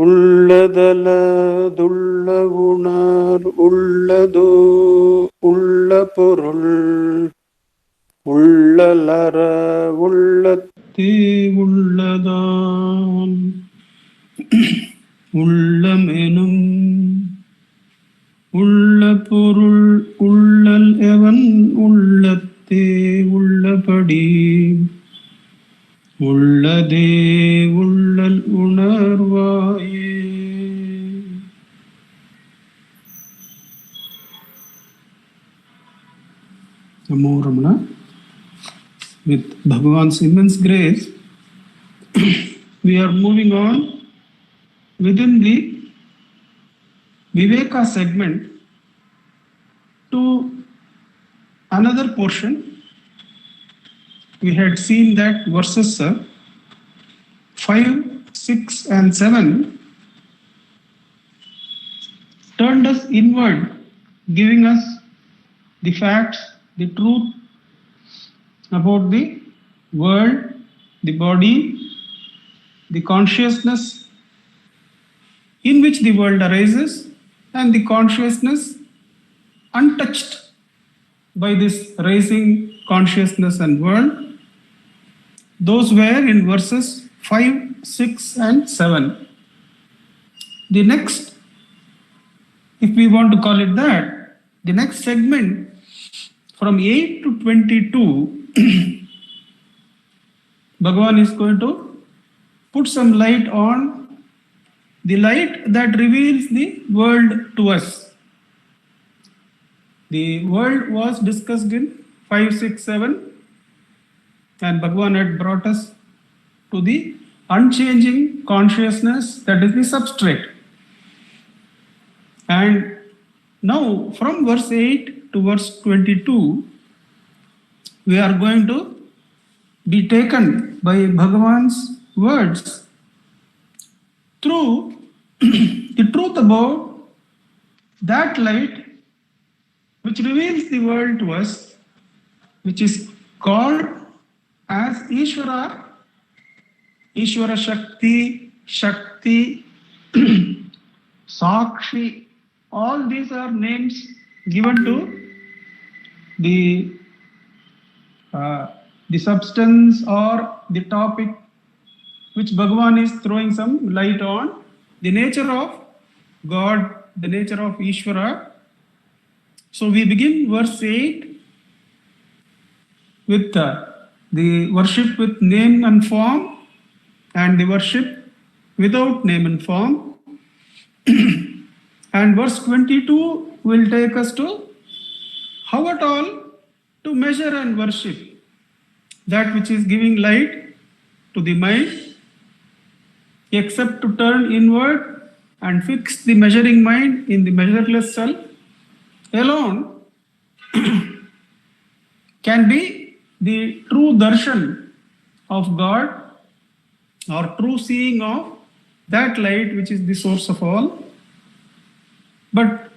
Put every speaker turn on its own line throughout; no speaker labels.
உள்ளதலதுள்ள உணர் உள்ளதோ உள்ள பொருள் உள்ளலற உள்ளத்தே உள்ளதான் உள்ளமெனும் உள்ள பொருள் உள்ளல் எவன் உள்ளத்தே உள்ளபடி உள்ளதே உள்ளல் உணர்வாயே. Namo Ramana. With Bhagavan's immense grace, we are moving on within the Viveka segment to another portion. We had seen that verses 5, 6 and 7 turned us inward, giving us the facts, the truth about the world, the body, the consciousness in which the world arises, and the consciousness untouched by this rising consciousness and world. Those were in verses 5, 6 and 7. The next, if we want to call it that, the next segment from 8 to 22, Bhagavan is going to put some light on the light that reveals the world to us. The world was discussed in 5, 6, 7, and Bhagavan had brought us to the unchanging consciousness that is the substrate. And now from verse 8 to verse 22, we are going to be taken by Bhagavan's words through the truth about that light which reveals the world to us, which is called as Ishvara, Ishvara Shakti, Shakti, Sakshi. All these are names given to the substance or the topic which Bhagavan is throwing some light on, the nature of God, the nature of Ishvara. So we begin verse 8 with the worship with name and form, and the worship without name and form. And verse 22 will take us to how at all to measure and worship that which is giving light to the mind, except to turn inward and fix the measuring mind in the measureless self alone can be the true darshan of God or true seeing of that light which is the source of all. But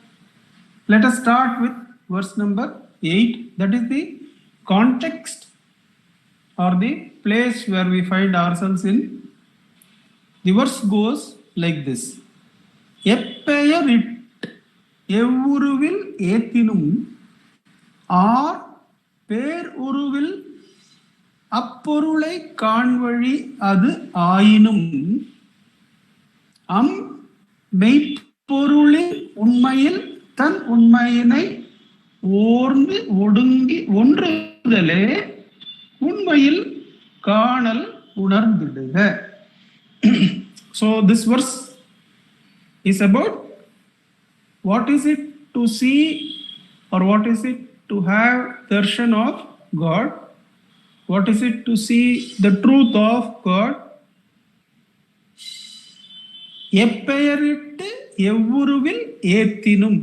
let us start with verse number 8. That is the context or the place where we find ourselves in. The verse goes like this. எப்பெயரிட் எவ்வுருவில் ஏத்தினும் ஆர் பேர் உருவில் அப்பொருளை காண்வழி அது ஆயினும் அம் மெய்ப்பொருளின் உண்மையில் தன் உண்மையினை ஓர்ந்து ஒடுங்கி ஒன்றுதலே உண்மையில் காணல் உணர்ந்திடுக. So this verse is about what is it to see or what is it to have darshan of God, what is it to see the truth of God. எப்பெயரிட்டு எவ்வுருவில் ஏத்தினும்,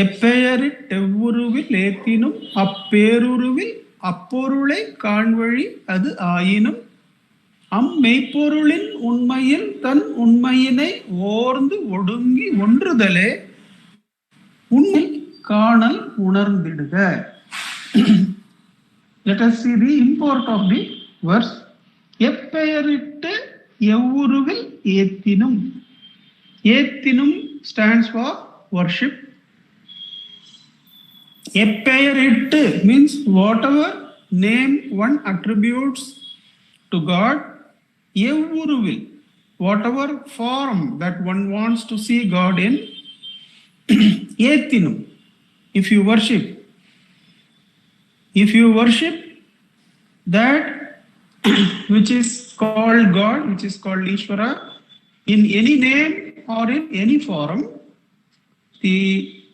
எப்பெயரிட்டு எவ்வுருவில் ஏத்தினும் அப்பேருருவில் அப்பொருளை காண்வழி அது ஆயினும் அம்மெய்ப்பொருளின் உண்மையில் தன் உண்மையினை ஓர்ந்து ஒடுங்கி ஒன்றுதலே உண்மை காணல் உணர்ந்திடுக. Let us see the import of the verse. எப்பெயரிட்டு Evuruvil Ethinum. Ethinum stands for worship. Eppeyarittu means whatever name one attributes to God. Evuruvil, whatever form that one wants to see God in. Ethinum, if you worship that which is called God, which is called Ishvara, in any name or in any form, the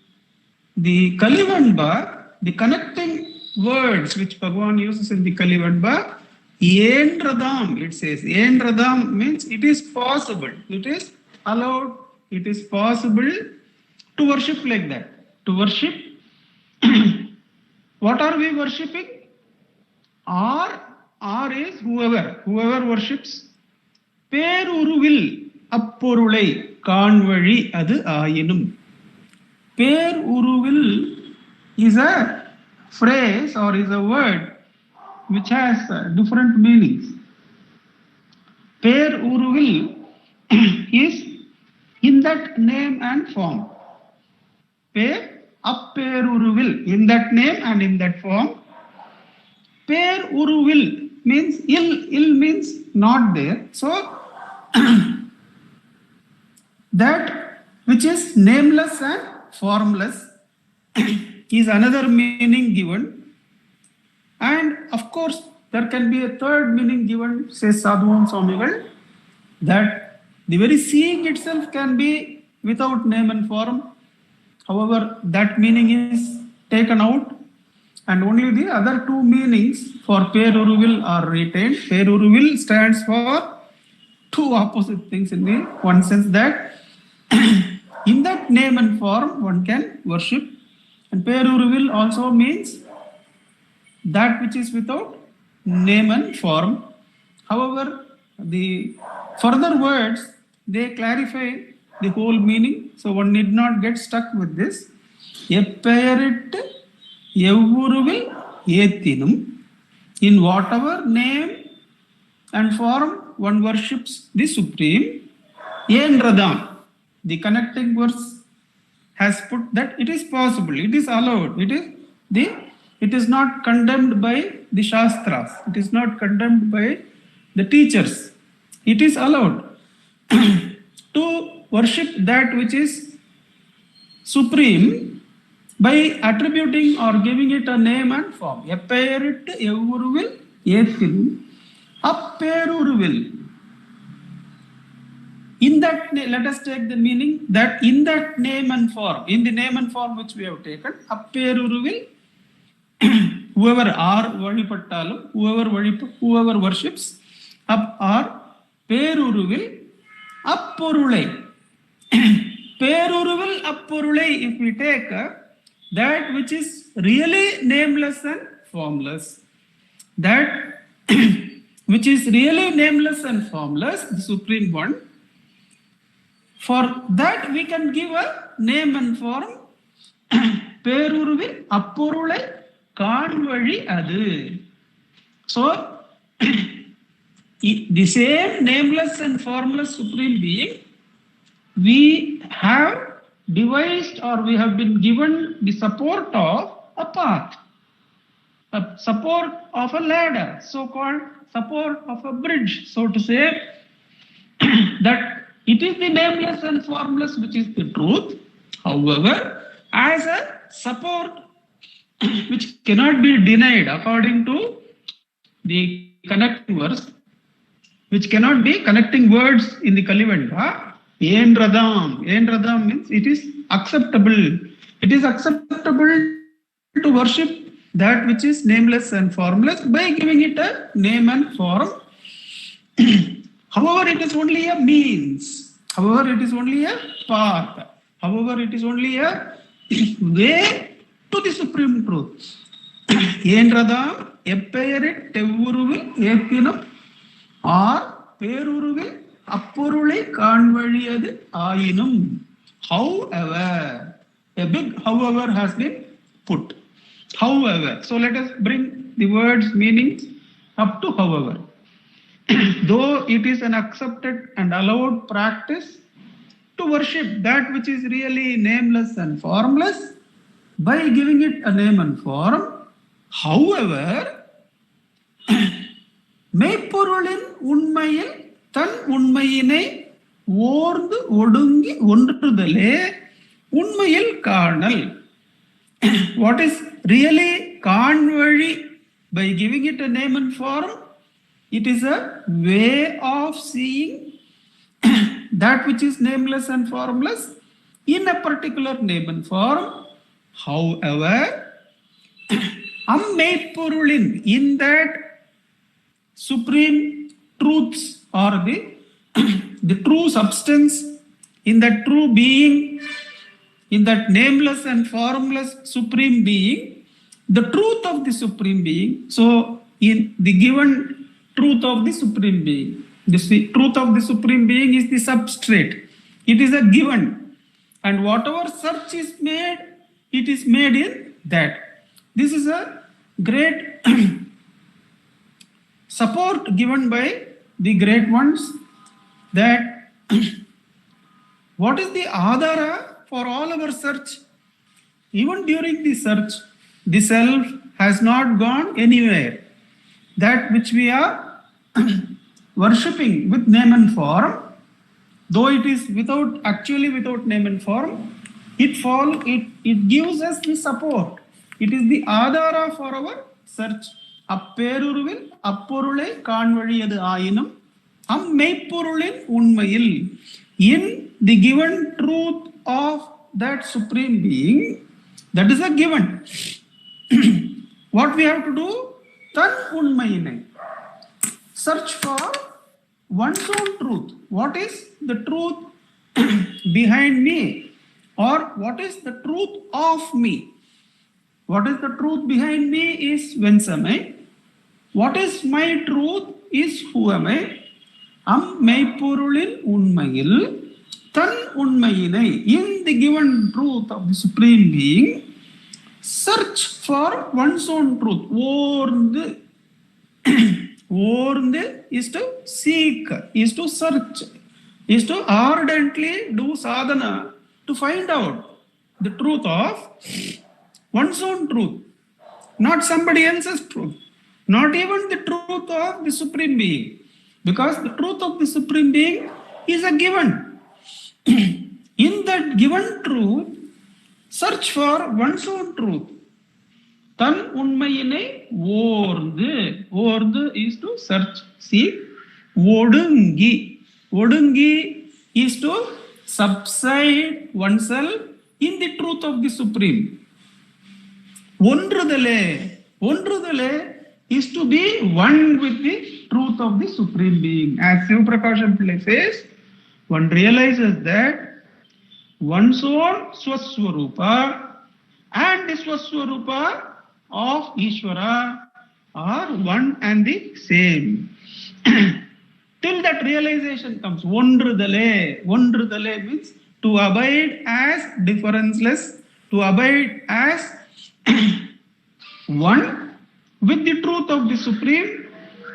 Kalivandba, the connecting words which Bhagavan uses in the Kalivandba, Yen Radham, it says. Yen Radham means it is possible, it is allowed, it is possible to worship like that. To worship, what are we worshipping? R is whoever worships. Peruruvil, Appurulai, Kanvali, Adu Ayinum. Peruruvil is a phrase or is a word which has different meanings. Peruruvil is in that name and form. Apperuruvil, in that name and in that form. Peruruvil means ill means not there. So that which is nameless and formless is another meaning given. And of course, there can be a third meaning given, says Sadhuvan Swamigal, that the very seeing itself can be without name and form. However, that meaning is taken out, and only the other two meanings for Peruruvil are retained. Peruruvil stands for two opposite things in the one sense, that in that name and form one can worship. And Peruruvil also means that which is without name and form. However, the further words, they clarify the whole meaning, so one need not get stuck with this. Eppeyarittu Evuruvil Ethinum. In whatever name and form one worships the Supreme. Yen Radham, the connecting verse has put that it is possible, it is allowed, it is not condemned by the Shastras, it is not condemned by the teachers. It is allowed to worship that which is supreme by attributing or giving it a name and form. Eppeyarittu Evuruvil Ethinum. Apperuruvil. In that, let us take the meaning that in that name and form, in the name and form which we have taken, Apperuruvil, whoever whoever worships, Peruruvil Appurulai. Peruruvil Appurulai, if we take that which is really nameless and formless, that which is really nameless and formless, the Supreme One, for that we can give a name and form. Peruruvil Appurulai Kanvali Adu. So, the same nameless and formless Supreme Being, we have devised or we have been given the support of a path, a support of a ladder, so-called support of a bridge, so to say, that it is the nameless and formless which is the truth. However, as a support which cannot be denied according to the connecting verse, which cannot be connecting words in the Kalivandha, Yen Radham. Yen Radham means it is acceptable. It is acceptable to worship that which is nameless and formless by giving it a name and form. However, it is only a means. However, it is only a path. However, it is only a way to the supreme truth. Yen Radham, Eppeyarittu Evuruvil Ethinum, or Peruruvil Appurulai Kanvali Adu Ayinum. However, a big however has been put. However, so let us bring the words meanings up to however. though it is an accepted and allowed practice to worship that which is really nameless and formless by giving it a name and form. However, மெய்ப்பொருளின் உண்மையில் தன் உண்மையினை ஓர்ந்து ஒடுங்கி ஒன்றுதலே உண்மையில் காணல். What is really காண்வழி by giving it a name and form? It is a way of seeing that which is nameless and formless in a particular name and form. However, மெய்ப்பொருளின், in that supreme truths or the true substance, in that true being, in that nameless and formless supreme being, the truth of the supreme being. So in the given truth of the supreme being, the truth of the supreme being is the substrate. It is a given, and whatever search is made, it is made in that. This is a great support given by the great ones, that what is the adhara for all our search? Even during the search, the self has not gone anywhere. That which we are worshipping with name and form, though it is actually without name and form, it gives us the support. It is the adhara for our search. அப்பேருருவில் அப்பொருளை காண்வழியது ஆயினும் மெய்ப்பொருளின் உண்மையில், in the given truth of that supreme being, that is a given. What we have to do? Than உண்மையினை, search for one's own truth. What is the truth behind me, or what is the truth of me? What is the truth behind me is whence am I? What is my truth is who am I? மெய்ப்பொருளின் உண்மையில் தன் உண்மையினை, in the given truth of the supreme being, search for one's own truth. ஓர்ந்து is to seek, is to search, is to ardently do sadhana to find out the truth of one's own truth, not somebody else's truth, not even the truth of the supreme being, because the truth of the supreme being is a given. In that given truth, search for one's own truth. Than உண்மையினை ஓர்ந்து is to search, seek. ஒடுங்கி is to subside oneself in the truth of the supreme. ஒன்றுதலே is to be one with the truth of the supreme being. As Siva Prakasham Pillai says, one realizes that one's own Swaswarupa and the Swaswarupa of Ishvara are one and the same. Till that realization comes, ஒன்றுதலே means to abide as differenceless, to abide as one with the truth of the supreme,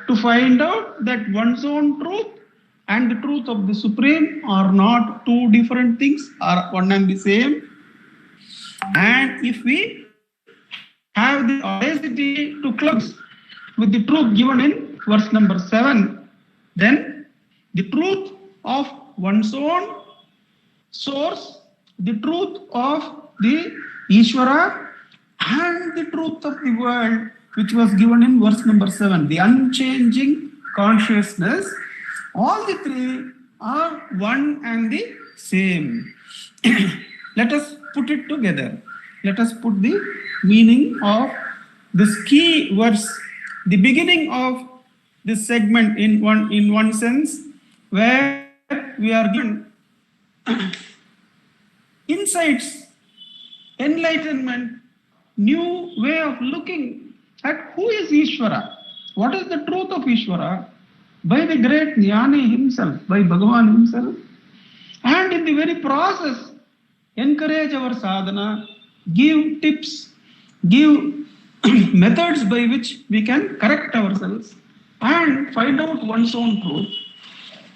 to find out that one's own truth and the truth of the supreme are not two different things, are one and the same. And if we have the audacity to close with the truth given in verse number 7, then the truth of one's own source, the truth of the Ishvara, and the truth of the world, which was given in verse number 7, the unchanging consciousness, all the three are one and the same. Let us put it together. Let us put the meaning of this key verse, the beginning of this segment in one sense, where we are given insights, enlightenment, new way of looking at who is Ishvara, what is the truth of Ishvara, by the great Jnani himself, by Bhagavan himself. And in the very process, encourage our sadhana, give tips, give methods by which we can correct ourselves, and find out one's own truth.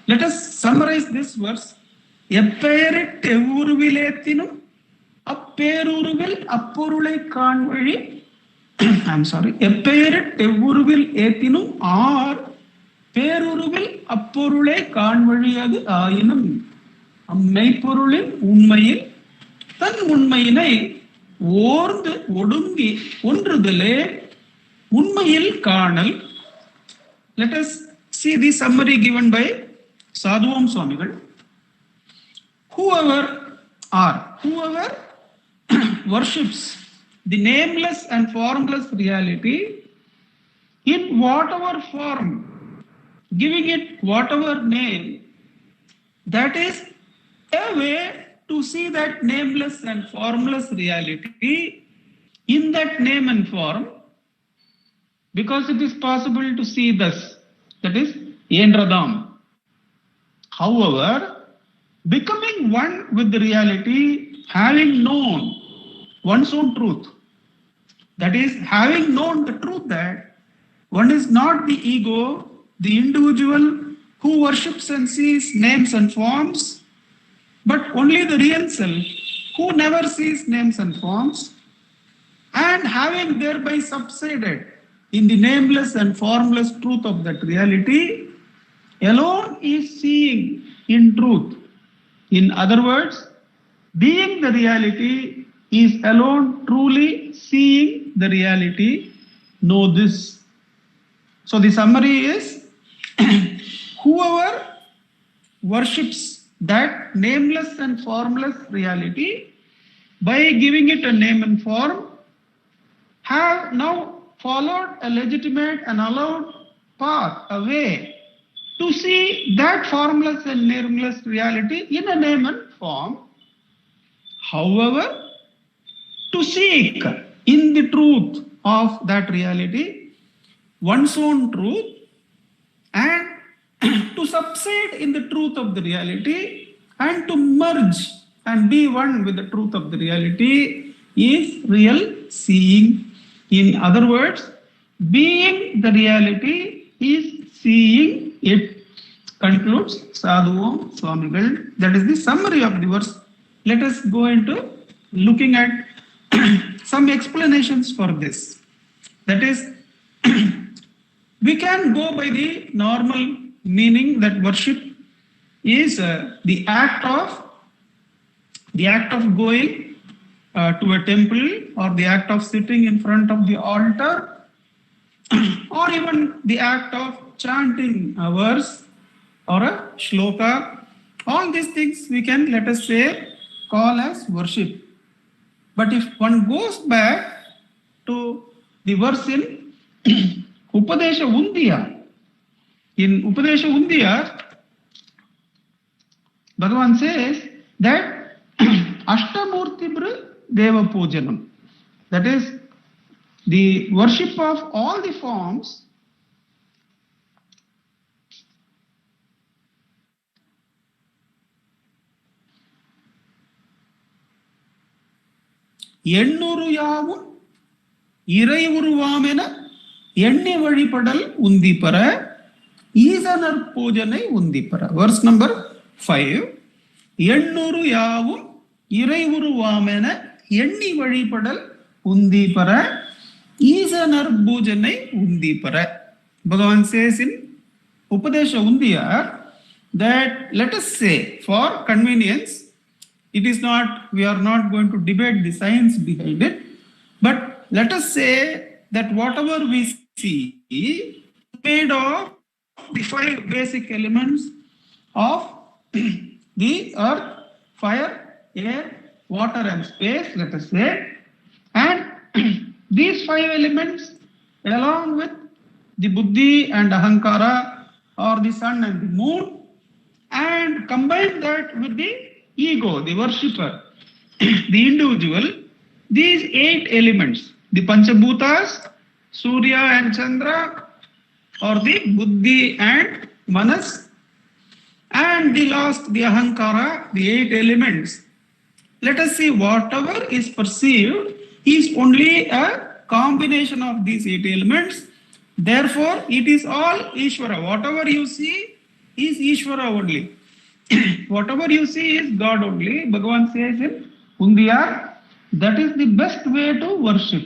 Let us summarize this verse. Epperit evuruvilethinum apperuruvil appurulai kaanvali. I'm sorry. Epperit evuruvil ethinum or peruruvil appurulai kaanvaliyadu ayinum. மெய்ப்பொருளின் உண்மையில் தன் உண்மையினை ஓர்ந்து ஒடுங்கி ஒன்றுதலே உண்மையில் காணல். Let us see the summary given by Sadhuvam Swamigal. Whoever worships the nameless and formless reality in whatever form, giving it whatever name, that is a way to see that nameless and formless reality in that name and form, because it is possible to see thus, that is Endradam. However, becoming one with the reality, having known one's own truth, that is having known the truth that one is not the ego, the individual who worships and sees names and forms, but only the real self who never sees names and forms, and having thereby subsided in the nameless and formless truth of that reality, alone is seeing in truth. In other words, being the reality is alone truly seeing the reality. Know this. So the summary is whoever worships that nameless and formless reality by giving it a name and form have now followed a legitimate and allowed path, a way to see that formless and nameless reality in a name and form. However, to seek in the truth of that reality, one's own truth, and to subside in the truth of the reality, and to merge and be one with the truth of the reality is real seeing. In other words, being the reality is seeing it, concludes Sadhuvam Swamigal. That is the summary of the verse. Let us go into looking at some explanations for this. That is, we can go by the normal meaning that worship is the act of going to a temple, or the act of sitting in front of the altar, or even the act of chanting a verse or a shloka. All these things we can, let us say, call as worship. But if one goes back to the verse in Upadesha Undiya, in Upadesha Undiya, Bhagavan says that Ashtamurtibra Deva Pujanam, that is the worship of all the forms, எண்ணூறு யாவும் இறை உருவாமென எண்ணி வழிபடல் உந்திப்பற ஈசனர் பூஜனை உந்திப்பற. Verse number 5. எண்ணூறு யாவும் இறை உருவாமென எண்ணி வழிபடல் உந்திப்பற ஈசனர் பூஜனை உந்திப்பற. Bhagavan says in Upadesha Undiya that, let us say, for convenience, it is not, we are not going to debate the science behind it, but let us say that whatever we see made of the 5 basic elements of the earth, fire, air, water and space, let us say, and these 5 elements along with the buddhi and ahankara, or the sun and the moon, and combine that with the ego, the worshipper, the individual, these 8 elements, the Panchabhutas, Surya and Chandra, or the buddhi and manas, and the last, the ahankara, the 8 elements. Let us see, whatever is perceived is only a combination of these 8 elements, Therefore, it is all Ishvara. Whatever you see is Ishvara only. Whatever you see is God only. Bhagavan says in Undiyar, that is the best way to worship.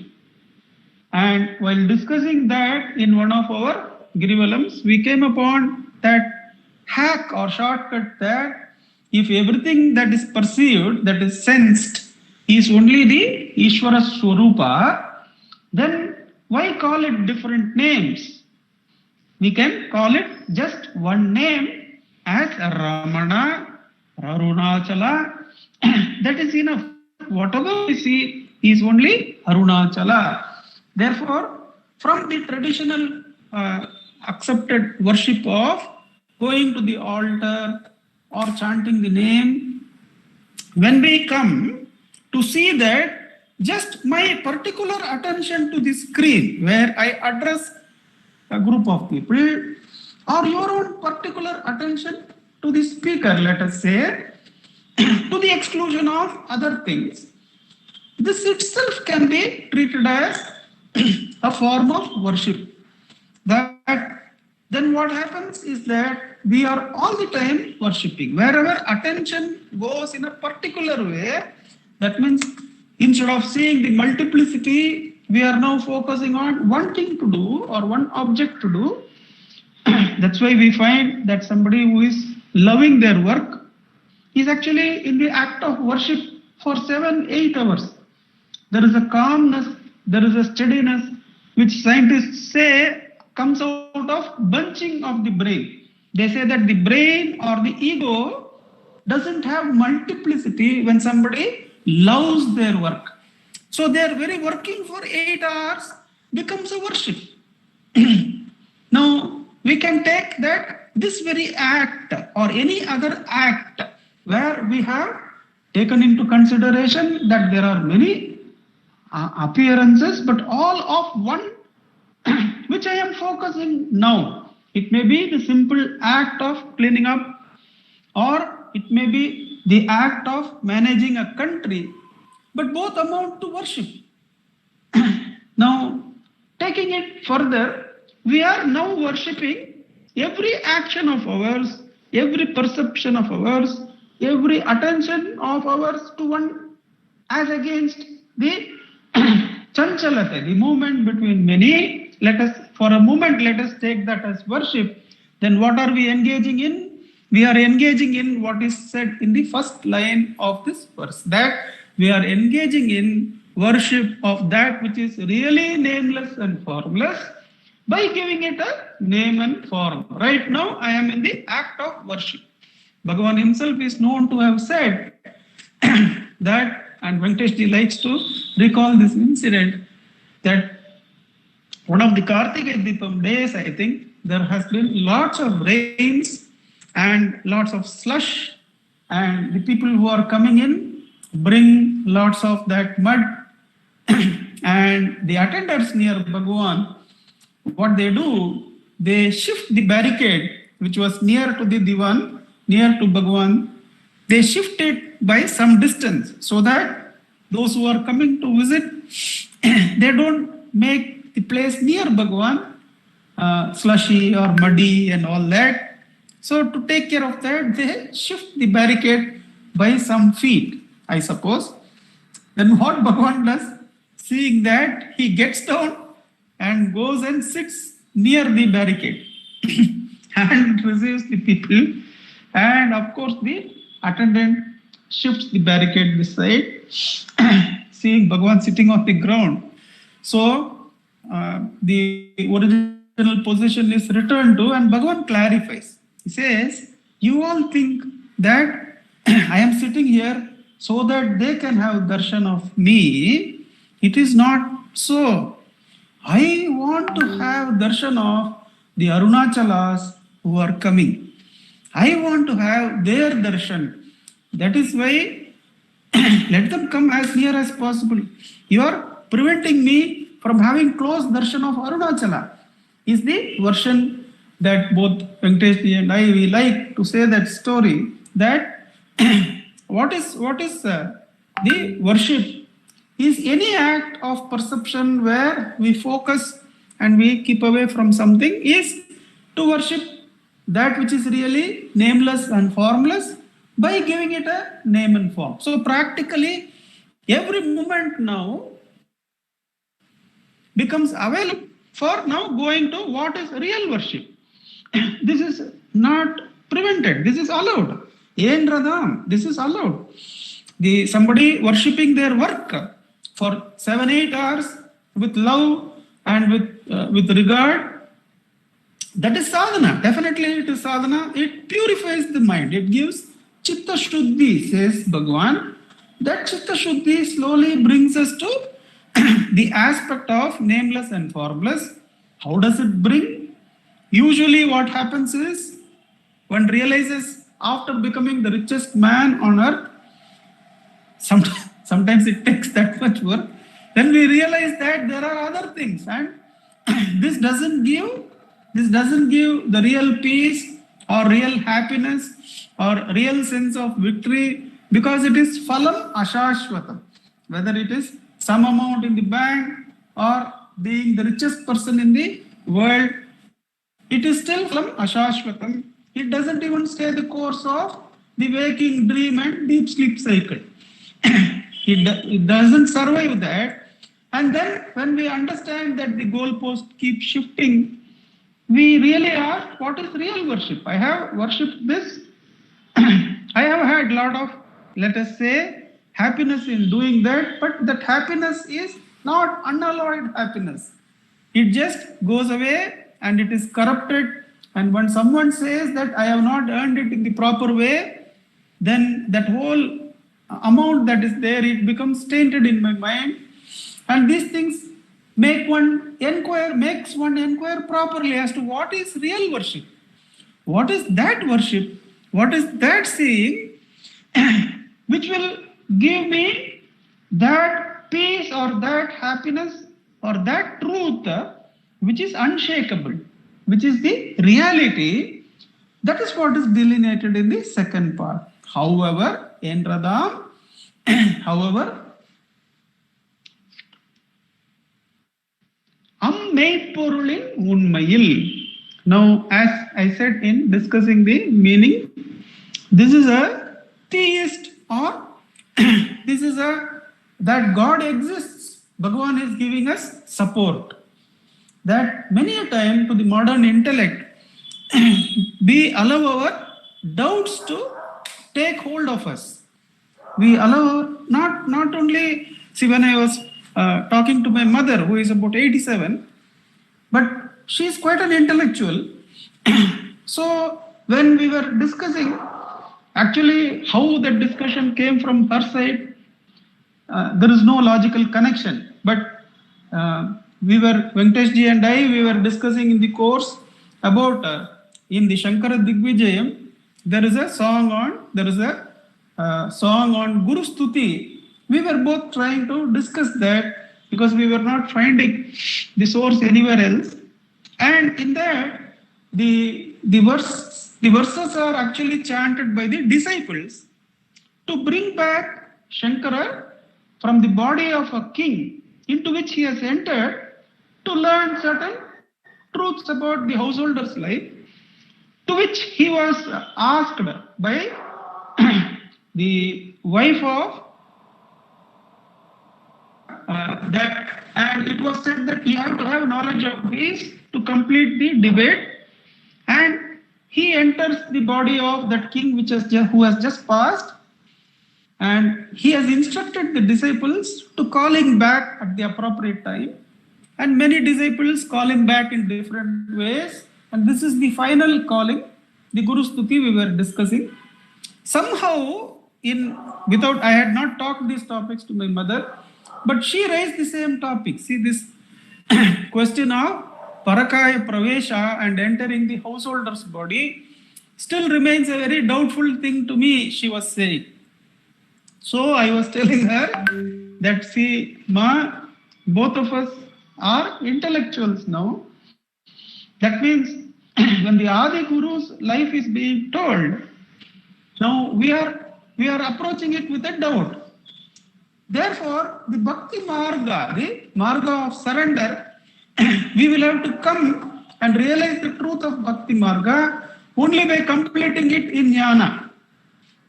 And while discussing that in one of our Girivalams, we came upon that hack or shortcut that if everything that is perceived, that is sensed, is only the Ishvara Swarupa, then why call it different names? We can call it just one name as Ramana, Arunachala. That is enough. Whatever we see is only Arunachala. Therefore, from the traditional accepted worship of going to the altar or chanting the name, when we come to see that just my particular attention to the screen where I address a group of people, or your own particular attention to the speaker, let us say, to the exclusion of other things, this itself can be treated as a form of worship. That then what happens is that we are all the time worshipping. Wherever attention goes in a particular way, that means instead of seeing the multiplicity, we are now focusing on one thing to do or one object to do. That's why we find that somebody who is loving their work is actually in the act of worship for 7-8 hours. There is a calmness, there is a steadiness, which scientists say comes out of bunching of the brain. They say that the brain or the ego doesn't have multiplicity when somebody loves their work. So their very working for 8 hours becomes a worship. Now, we can take that this very act or any other act where we have taken into consideration that there are many appearances, but all of one which I am focusing now. It may be the simple act of cleaning up, or it may be the act of managing a country, but both amount to worship. Now, taking it further, we are now worshipping every action of ours, every perception of ours, every attention of ours to one as against the chanchalata, the movement between many. Let us, for a moment, let us take that as worship. Then what are we engaging in? We are engaging in what is said in the first line of this verse, that we are engaging in worship of that which is really nameless and formless by giving it a name and form. Right now, I am in the act of worship. Bhagavan himself is known to have said that, and Venkateshji likes to recall this incident, that one of the Kartika Deepam days, I think, there has been lots of rains and lots of slush, and the people who are coming in bring lots of that mud, and the attendants near Bhagavan, what they do, they shift the barricade which was near to the divan, near to Bhagavan, they shift it by some distance so that those who are coming to visit, they don't make the place near Bhagavan slushy or muddy and all that. So to take care of that, they shift the barricade by some feet, I suppose. Then what Bhagavan does, seeing that, he gets down and goes and sits near the barricade and receives the people. And of course, the attendant shifts the barricade this side, seeing Bhagavan sitting on the ground. So the original position is returned to, and Bhagavan clarifies. He says, you all think that I am sitting here so that they can have darshan of me. It is not so. I want to have darshan of the Arunachalas who are coming. I want to have their darshan. That is why let them come as near as possible. You are preventing me from having close darshan of Arunachala, is the version that both Venkateshji and I, we like to say that story, that what is the worship is any act of perception where we focus and we keep away from something is to worship that which is really nameless and formless by giving it a name and form. So practically every moment now becomes available for now going to what is real worship. This is not prevented. This is allowed. En Radham, this is allowed. Somebody worshipping their work for 7-8 hours with love and with regard, that is sadhana. Definitely it is sadhana. It purifies the mind. It gives chitta shuddhi, says Bhagavan. That chitta shuddhi slowly brings us to the aspect of nameless and formless. How does it bring? Usually what happens is one realizes after becoming the richest man on earth, sometimes it takes that much work, then we realize that there are other things, and this doesn't give the real peace or real happiness or real sense of victory, because it is phalam ashashvatam. Whether it is some amount in the bank or being the richest person in the world, it is still phalam ashashvatam. It doesn't even stay the course of the waking dream and deep sleep cycle. It doesn't survive that. And then when we understand that the goalpost keeps shifting, we really ask, what is real worship? I have worshipped this. I have had a lot of, let us say, happiness in doing that, but that happiness is not unalloyed happiness. It just goes away and it is corrupted. And when someone says that I have not earned it in the proper way, then that whole amount that is there, it becomes tainted in my mind. And these things makes one inquire properly as to what is real worship. What is that worship? What is that saying which will give me that peace or that happiness or that truth which is unshakable, which is the reality. That is what is delineated in the second part. However, in Radha, Ammeipporulin unmayil. Now, as I said in discussing the meaning, this is a theist, or this is that God exists. Bhagavan is giving us support. That many a time to the modern intellect, we allow our doubts to take hold of us. We allow not only, see, when I was talking to my mother, who is about 87, but she is quite an intellectual. So when we were discussing actually how that discussion came from her side, there is no logical connection. But Venkatesh ji and I, we were discussing in the course about in the Shankara Digvijayam, there is a song on Guru Stuti. We were both trying to discuss that because we were not finding the source anywhere else. And in that, the verses are actually chanted by the disciples to bring back Shankara from the body of a king into which he has entered to learn certain truths about the householder's life, to which he was asked by the wife of that, and it was said that he had to have knowledge of these to complete the debate, and he enters the body of that king who has just passed, and he has instructed the disciples to call him back at the appropriate time, and many disciples call him back in different ways, and this is the final calling, the Guru Stuti we were discussing. Somehow, I had not talked these topics to my mother, but she raised the same topic. See, this question of Parakaya Pravesha and entering the householder's body still remains a very doubtful thing to me, she was saying. So I was telling her that, see, Ma, both of us are intellectuals now. That means when the Adi Guru's life is being told, now we are approaching it with a doubt. Therefore, the Bhakti Marga, the Marga of surrender, we will have to come and realize the truth of Bhakti Marga only by completing it in jnana.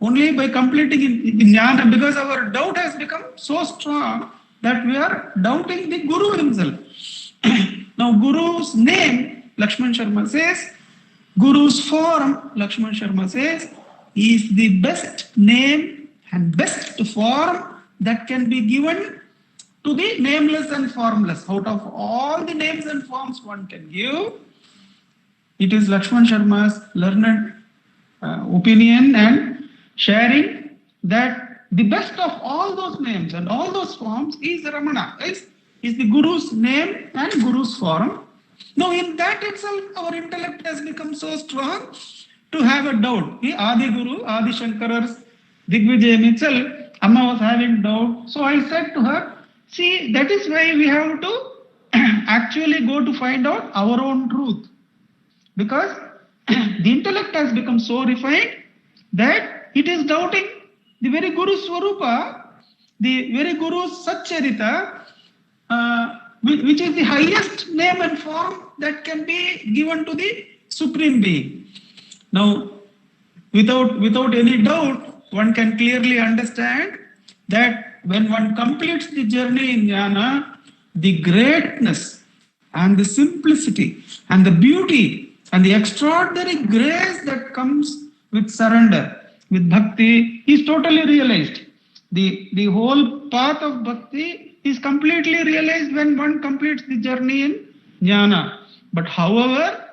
Only by completing it in jnana, because our doubt has become so strong that we are doubting the Guru himself. Now, Guru's name, Lakshman Sharma says, Guru's form, Lakshman Sharma says, is the best name and best form that can be given to the nameless and formless. Out of all the names and forms one can give, it is Lakshman Sharma's learned opinion and sharing that the best of all those names and all those forms is Ramana, is the Guru's name and Guru's form. Now, in that itself, our intellect has become so strong to have a doubt. The Adi Guru, Adi Shankara's Digvijayam itself, Amma was having doubt. So I said to her, see, that is why we have to actually go to find out our own truth. Because the intellect has become so refined that it is doubting the very Guru Swarupa, the very Guru's Satcharita, which is the highest name and form that can be given to the Supreme Being. Now, without any doubt, one can clearly understand that when one completes the journey in jnana, the greatness and the simplicity and the beauty and the extraordinary grace that comes with surrender, with bhakti, is totally realized. The whole path of bhakti is completely realized when one completes the journey in jnana. But however,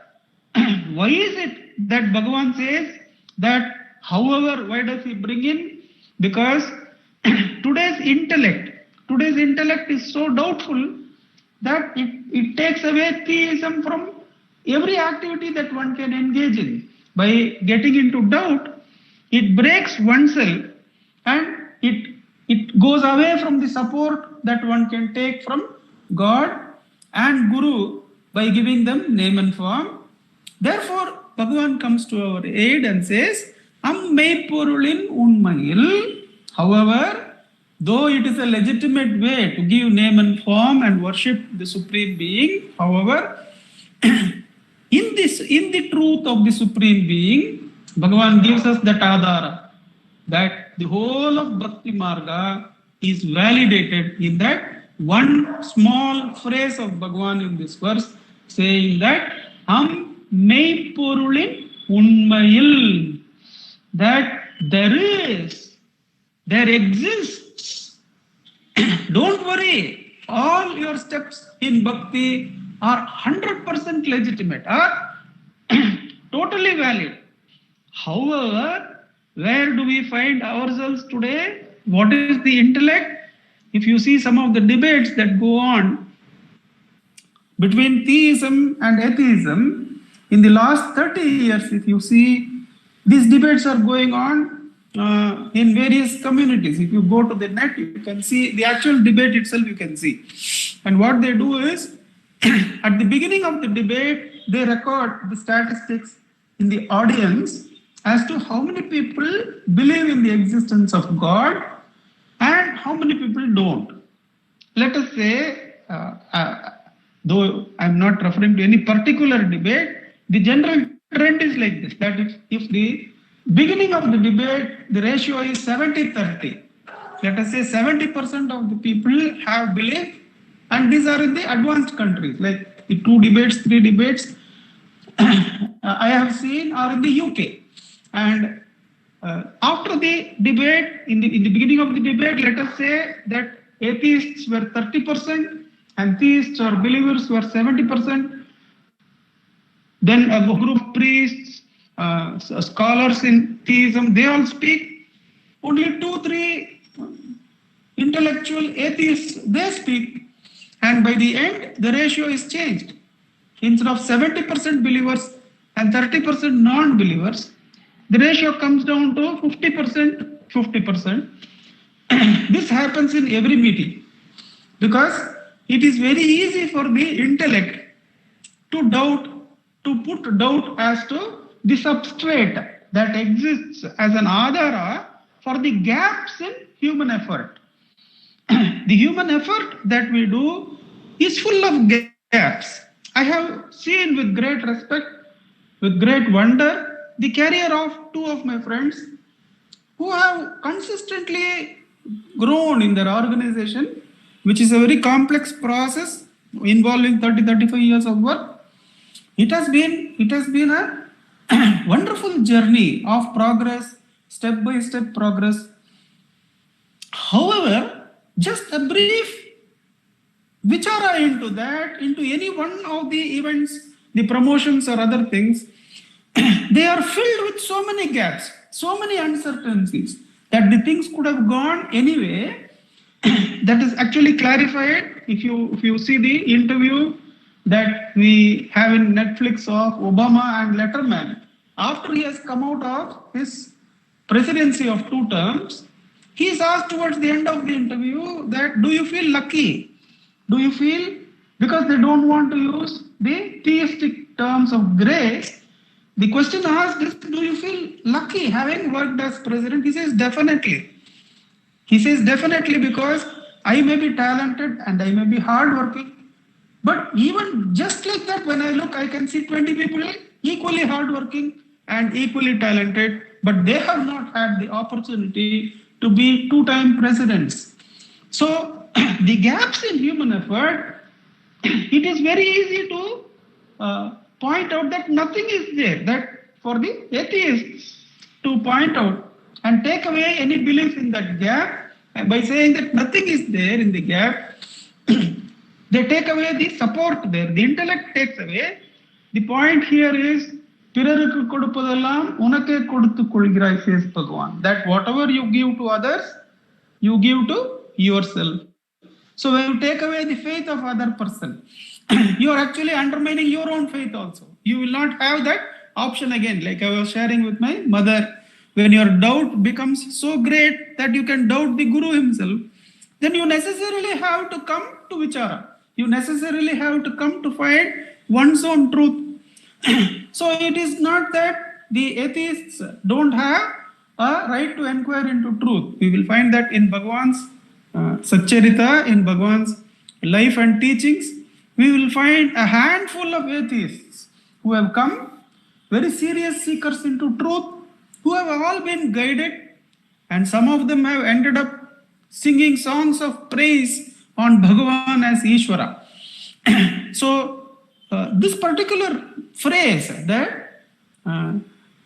why is it that Bhagavan says that, however, why does he bring in? Because today's intellect is so doubtful that it takes away theism from every activity that one can engage in. By getting into doubt, it breaks oneself and it goes away from the support that one can take from God and Guru by giving them name and form. Therefore, Bhagavan comes to our aid and says, Ammai Porulin Unmayil. However, though it is a legitimate way to give name and form and worship the Supreme Being, however, in the truth of the Supreme Being, Bhagavan gives us that adhara, that the whole of Bhakti Marga is validated in that one small phrase of Bhagavan in this verse, saying that Ammai Porulin Unmayil, that there exists. Don't worry, all your steps in bhakti are 100% legitimate, are totally valid. However, where do we find ourselves today? What is the intellect? If you see some of the debates that go on between theism and atheism, in the last 30 years, if you see, these debates are going on in various communities. If you go to the net, you can see the actual debate itself, you can see. And what they do is, at the beginning of the debate, they record the statistics in the audience as to how many people believe in the existence of God and how many people don't. Let us say, though I'm not referring to any particular debate, the general trend is like this, that if the beginning of the debate, the ratio is 70-30. Let us say 70% of the people have belief, and these are in the advanced countries, like the 2 debates, 3 debates I have seen are in the UK. And after the debate, in the beginning of the debate, let us say that atheists were 30% and theists or believers were 70%. Then a group of priests, scholars in theism, they all speak. Only 2-3 intellectual atheists, they speak. And by the end, the ratio is changed. Instead of 70% believers and 30% non-believers, the ratio comes down to 50%. This happens in every meeting because it is very easy for the intellect to put doubt as to the substrate that exists as an adhara for the gaps in human effort. The human effort that we do is full of gaps. gaps. I have seen with great respect, with great wonder, the career of two of my friends who have consistently grown in their organization, which is a very complex process involving 35 years of work. It has been a wonderful journey of progress, step by step progress. However, just a brief vichara into that, into any one of the events, the promotions or other things, they are filled with so many gaps, so many uncertainties that the things could have gone anyway. That is actually clarified if you see the interview that we have in Netflix of Obama and Letterman. After he has come out of his presidency of 2 terms, he is asked towards the end of the interview that, do you feel lucky? Do you feel, because they don't want to use the theistic terms of grace, the question asked is, do you feel lucky having worked as president? He says, definitely. He says, definitely, because I may be talented and I may be hardworking. But even just like that, when I look, I can see 20 people equally hardworking and equally talented, but they have not had the opportunity to be 2-time presidents. So the gaps in human effort, it is very easy to point out that nothing is there, that for the atheists to point out and take away any belief in that gap by saying that nothing is there in the gap, they take away the support there. The intellect takes away. The point here is, பிறருக்கு கொடுப்பதெல்லாம் உனக்கே கொடுத்துக் கொள்கிறாய், says Bhagavan. That whatever you give to others, you give to yourself. So when you take away the faith of other person, you are actually undermining your own faith also. You will not have that option again. Like I was sharing with my mother, when your doubt becomes so great that you can doubt the Guru himself, then you necessarily have to come to Vichara. You necessarily have to come to find one's own truth. So it is not that the atheists don't have a right to inquire into truth. We will find that in Bhagavan's Satcharita, in Bhagavan's life and teachings, we will find a handful of atheists who have come, very serious seekers into truth, who have all been guided, and some of them have ended up singing songs of praise on Bhagavan as Ishvara. So this particular phrase, that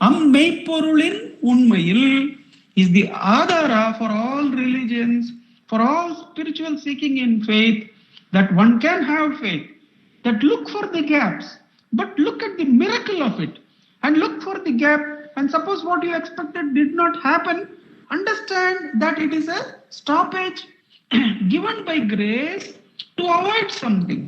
Ammeipporulin Unmayil, is the adhara for all religions, for all spiritual seeking in faith, that one can have faith, that look for the gaps, but look at the miracle of it, and look for the gap, and suppose what you expected did not happen, understand that it is a stoppage given by grace to avoid something.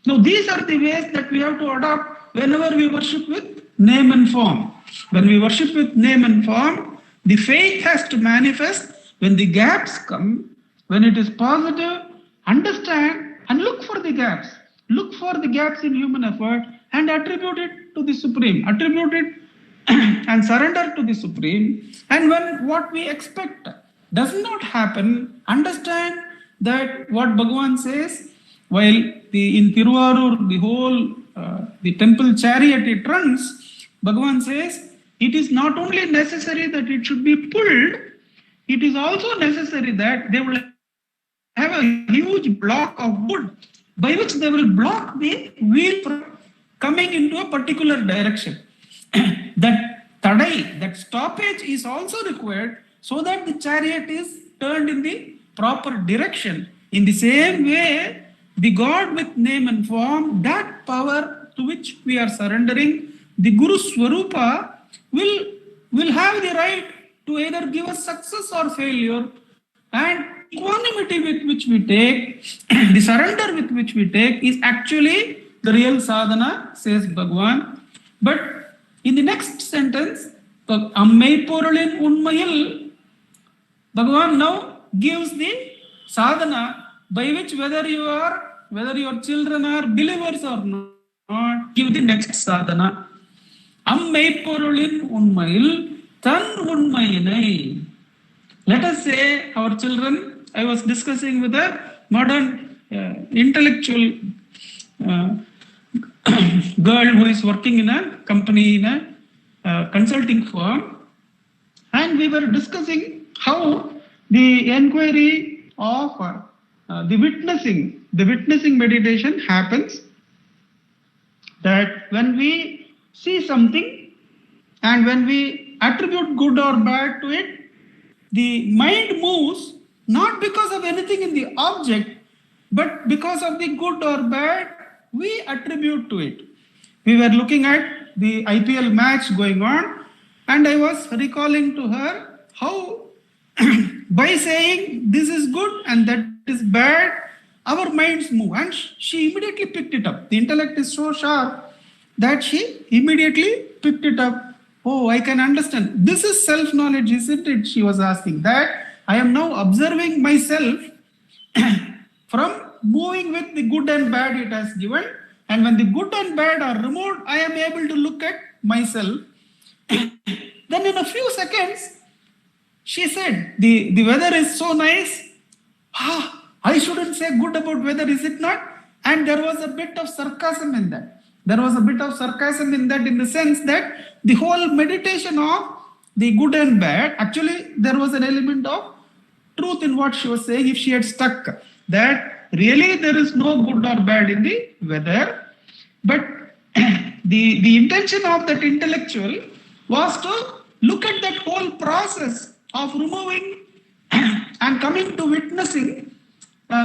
Now these are the ways that we have to adopt whenever we worship with name and form. When we worship with name and form, the faith has to manifest when the gaps come, when it is positive, understand and look for the gaps. Look for the gaps in human effort and attribute it to the Supreme. Attribute it and surrender to the Supreme. And when what we expect does not happen, understand that what Bhagavan says, while in Tiruvarur, the whole the temple chariot it runs, Bhagavan says it is not only necessary that it should be pulled, it is also necessary that they will have a huge block of wood by which they will block the wheel from coming into a particular direction. That tadai, that stoppage is also required so that the chariot is turned in the proper direction. In the same way, the God with name and form, that power to which we are surrendering, the Guru Swarupa will have the right to either give us success or failure, and equanimity with which we take, the surrender with which we take is actually the real sadhana, says Bhagavan. But in the next sentence, Ammeipporulin Unmayil, Bhagavan now gives the sadhana by which whether your children are believers or not, give the next sadhana. Ammeipporulin Unmayil Tan Unmayinai. Let us say our children, I was discussing with a modern intellectual uh, girl who is working in a company, in a consulting firm, and we were discussing how the inquiry of the witnessing meditation happens. That when we see something and when we attribute good or bad to it, the mind moves not because of anything in the object, but because of the good or bad we attribute to it. We were looking at the IPL match going on, and I was recalling to her how by saying this is good and that is bad, our minds move, and she immediately picked it up. The intellect is so sharp that she immediately picked it up. Oh, I can understand. This is self-knowledge, isn't it? She was asking that. I am now observing myself from moving with the good and bad it has given. And when the good and bad are removed, I am able to look at myself. Then in a few seconds, she said, the weather is so nice. I shouldn't say good about weather, is it not? And there was a bit of sarcasm in that. There was a bit of sarcasm in that, in the sense that the whole meditation of the good and bad, actually there was an element of truth in what she was saying. If she had stuck that really there is no good or bad in the weather, but the intention of that intellectual was to look at that whole process of removing and coming to witnessing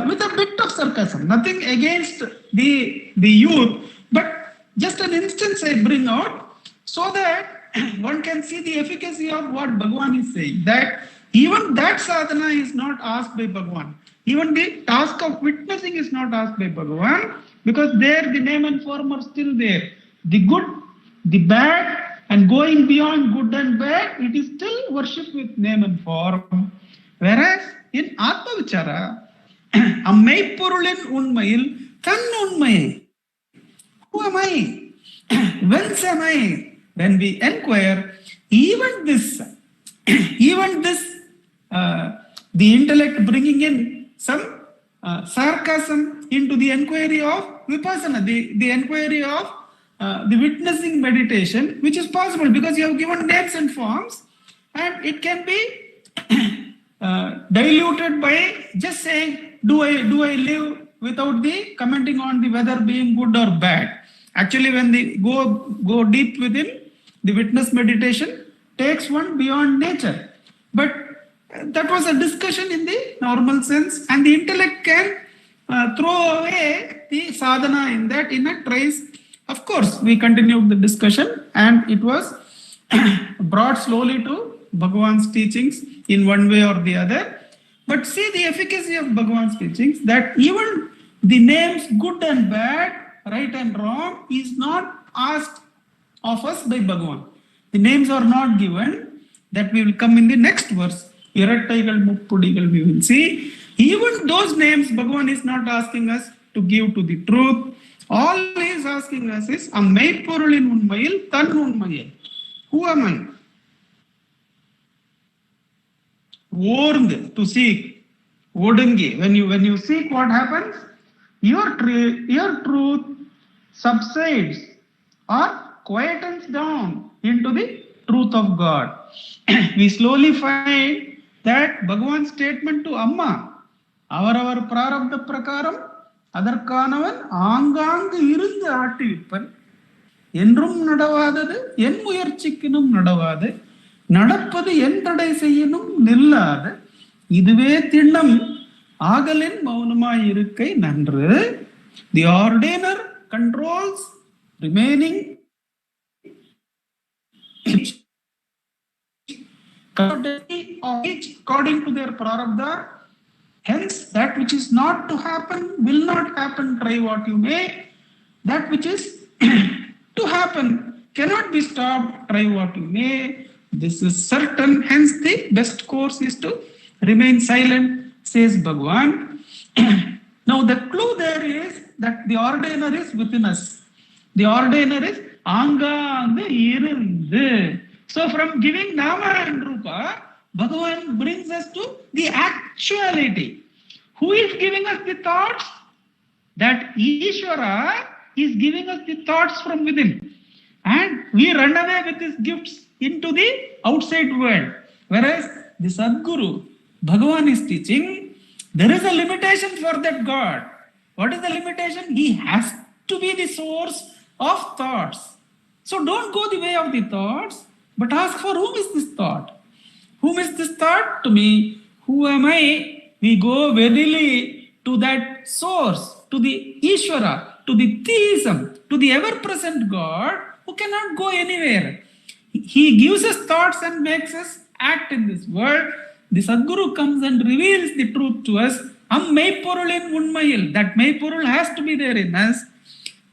with a bit of sarcasm. Nothing against the youth, but just an instance I bring out so that one can see the efficacy of what Bhagavan is saying. That even that sadhana is not asked by Bhagavan. Even the task of witnessing is not asked by Bhagavan, because there the name and form are still there. The good, the bad, and going beyond good and bad, it is still worship with name and form. Whereas in Atma Vichara, Ammai Purulin Unmayil, Kan Unmayai. Who am I? Whence am I? When we inquire, even this, the intellect bringing in some sarcasm into the inquiry of vipassana, the inquiry of the witnessing meditation, which is possible because you have given names and forms, and it can be diluted by just saying, do I live, without the commenting on the whether being good or bad. Actually, when they go deep within, the witness meditation takes one beyond nature. But that was a discussion in the normal sense, and the intellect can throw away the sadhana in that in a trace. Of course, we continued the discussion, and it was brought slowly to Bhagavan's teachings in one way or the other. But see the efficacy of Bhagavan's teachings, that even the names good and bad, right and wrong, is not asked of us by Bhagavan. The names are not given. That we will come in the next verse. Irattaigal Muppudigal, we will see. Even those names, Bhagavan is not asking us to give to the truth. All he is asking us is, Ammai Purulin Unmayil, Tan Unmayil. Who am I? Warned to seek. Odungi. When you seek, what happens? Your truth subsides or quietens down into the truth of God. We slowly find that Bhagavan's statement to Amma, our prarabdha prakaram, அதற்கானவன் ஆங்காங்கு இருந்து ஆட்டிவிப்பன் என்றும் நடவாதது என் முயற்சிக்கினும் நடவாது நடப்பது என் தடை செய்யணும் நில்லாது இதுவே திண்ணம் ஆகலின் மௌனமாய் இருக்கை நன்று. The ordainer controls remaining according to their prarabdha. Hence, that which is not to happen will not happen, try what you may. That which is to happen cannot be stopped, try what you may. This is certain. Hence, the best course is to remain silent, says Bhagavan. Now, the clue there is that the ordainer is within us. The ordainer is Anganga Irundu. So, from giving Nama and Rupa, Bhagavan brings us to the actuality. Who is giving us the thoughts? That Ishvara is giving us the thoughts from within. And we run away with his gifts into the outside world. Whereas the Sadguru, Bhagavan is teaching, there is a limitation for that God. What is the limitation? He has to be the source of thoughts. So don't go the way of the thoughts, but ask for whom is this thought? Whom is this thought to me? Who am I? We go readily to that source, to the Ishvara, to the theism, to the ever present God who cannot go anywhere. He gives us thoughts and makes us act in this world. The Sadguru comes and reveals the truth to us. Meipurulin unmayil. That Meipurul has to be there in us.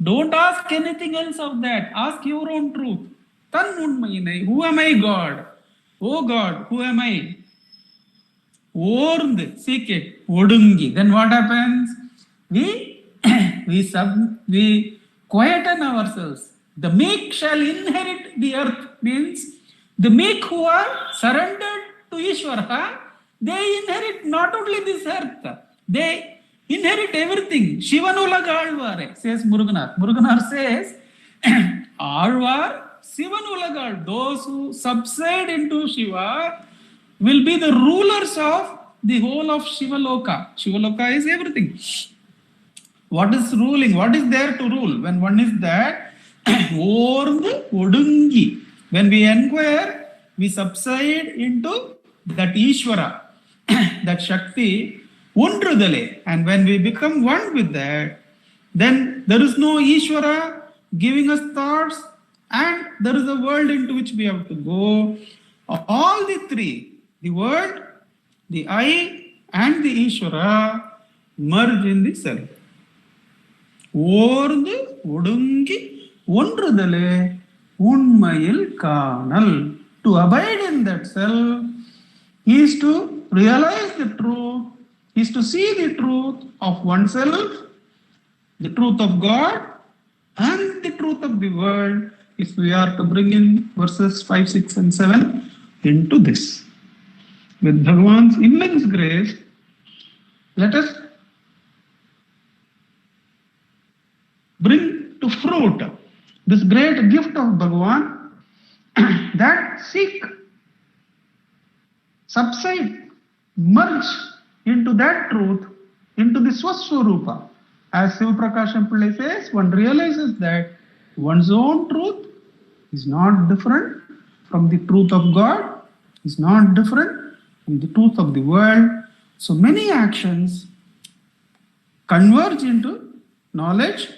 Don't ask anything else of that. Ask your own truth. Tan unmayinai. Who am I, God? Oh God, who am I? Ornd, seek it. Odungi. Then what happens? We we quieten ourselves. The meek shall inherit the earth means the meek who are surrendered to Ishvara, they inherit not only this earth, they inherit everything. Shivanulagalvare, says Muruganar. Muruganar says, Alvar, Sivanulagal, those who subside into Shiva will be the rulers of the whole of Shivaloka. Shivaloka is everything. What is ruling? What is there to rule? When one is that, Odungi. When we inquire, we subside into that Ishvara, that Shakti, Undrudale. And when we become one with that, then there is no Ishvara giving us thoughts, and there is a world into which we have to go. All the three, the world, the I, and the Ishvara, merge in the self. ஓர்ந்து ஒடுங்கி ஒன்றுதலே உண்மையில் காணல். To abide in that self is to realize the truth, is to see the truth of oneself, the truth of God, and the truth of the world. If we are to bring in verses 5, 6, and 7 into this. With Bhagavan's immense grace, let us bring to fruit this great gift of Bhagavan that seek, subside, merge into that truth, into the Swaswarupa. As Sivaprakasham Pillai says, one realizes that one's own truth is not different from the truth of God, is not different from the truth of the world. So many actions converge into knowledge.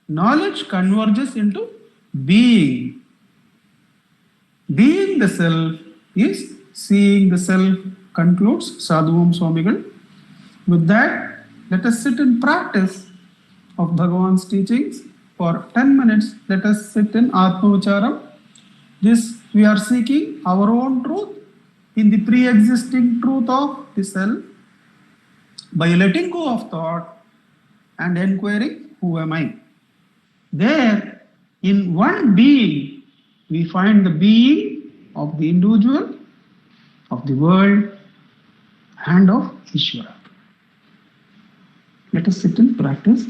Knowledge converges into being. Being the self is seeing the self, concludes Sadhuvam Swamigal. With that, let us sit in practice of Bhagavan's teachings. For 10 minutes, let us sit in Atma-Vicharam. This, we are seeking our own truth in the pre-existing truth of the self by letting go of thought and inquiring, who am I? There, in one being, we find the being of the individual, of the world, and of Ishvara. Let us sit in practice.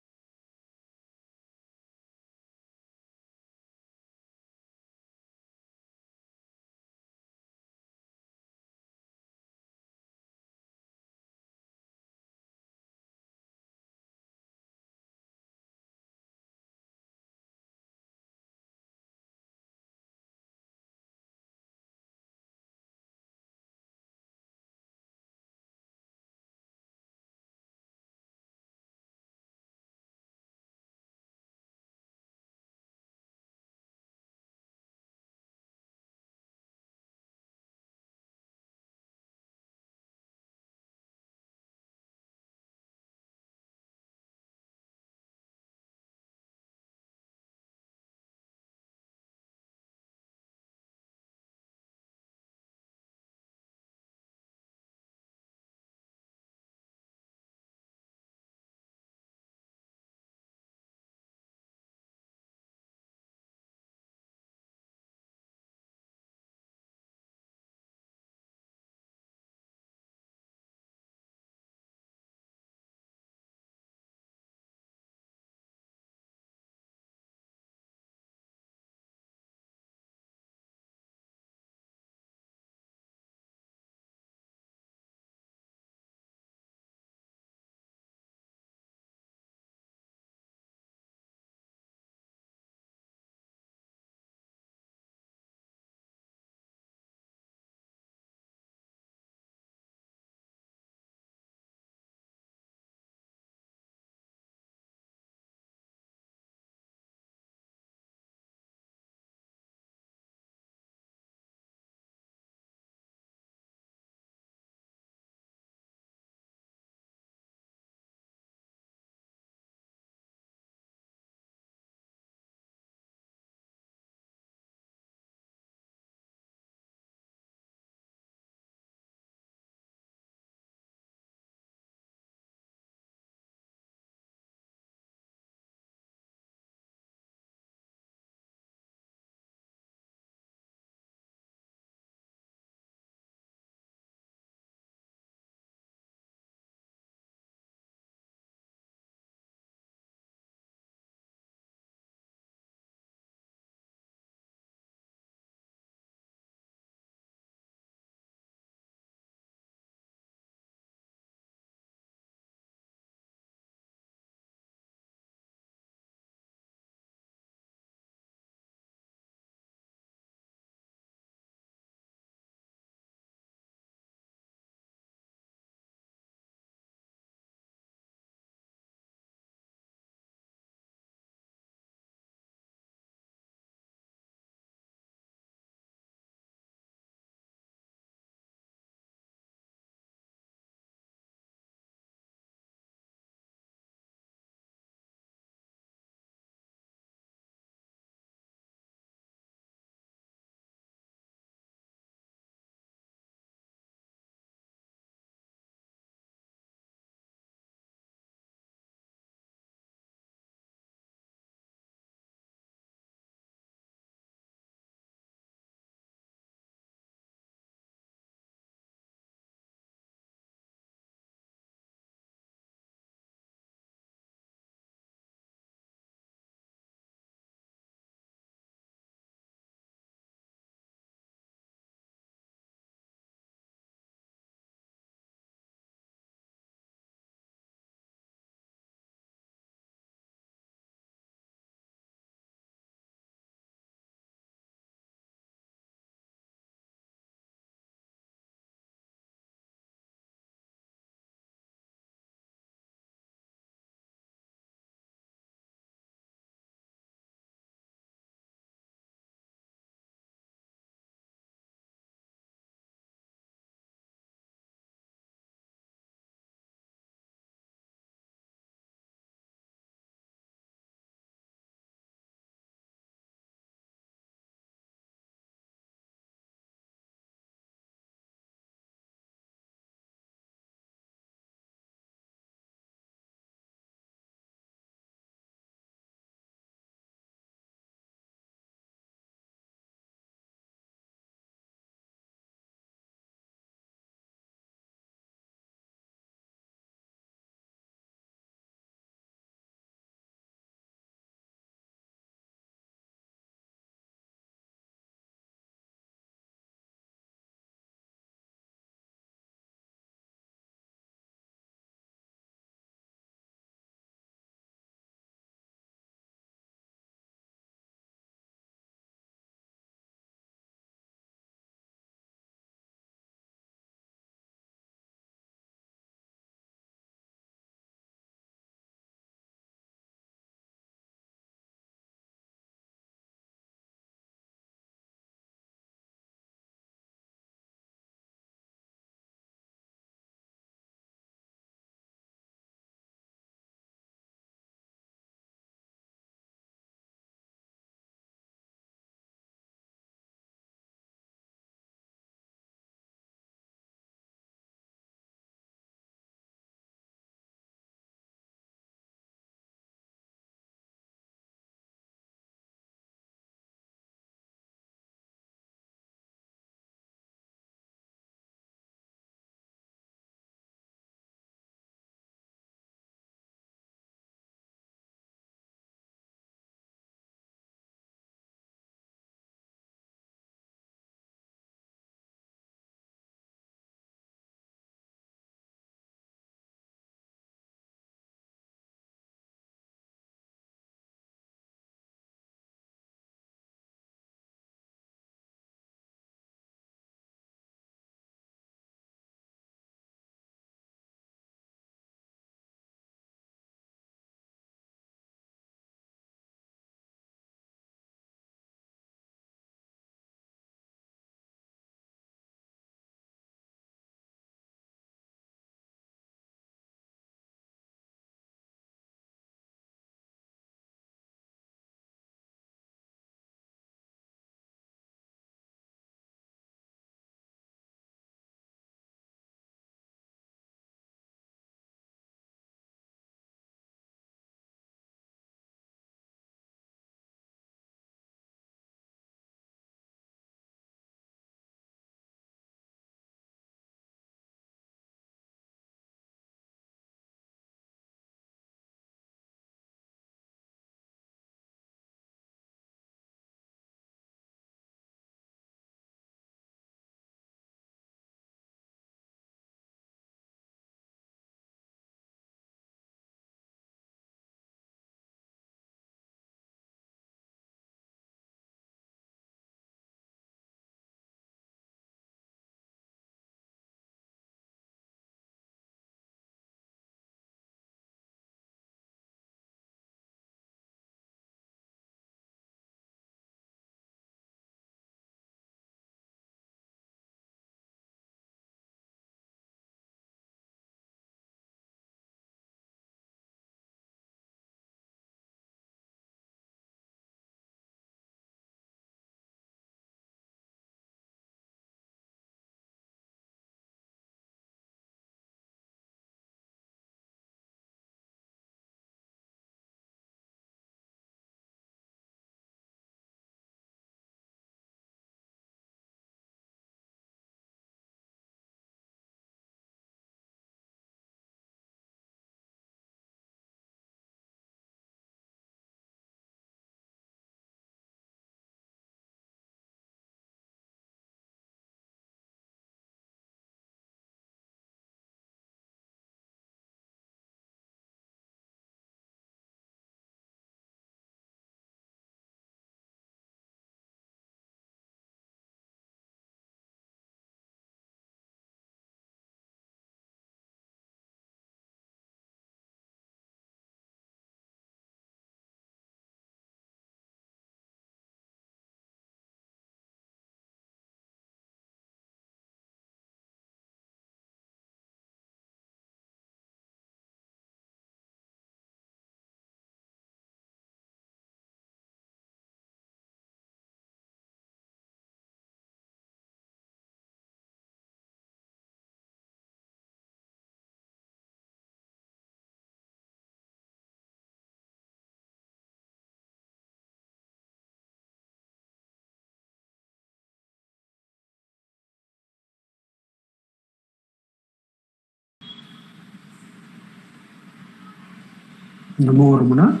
Namo Ramana.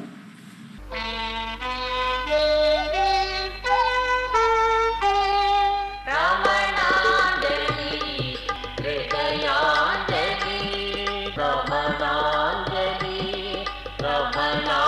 Ramananjali, Ramananjali, Ramananjali, Ramananjali.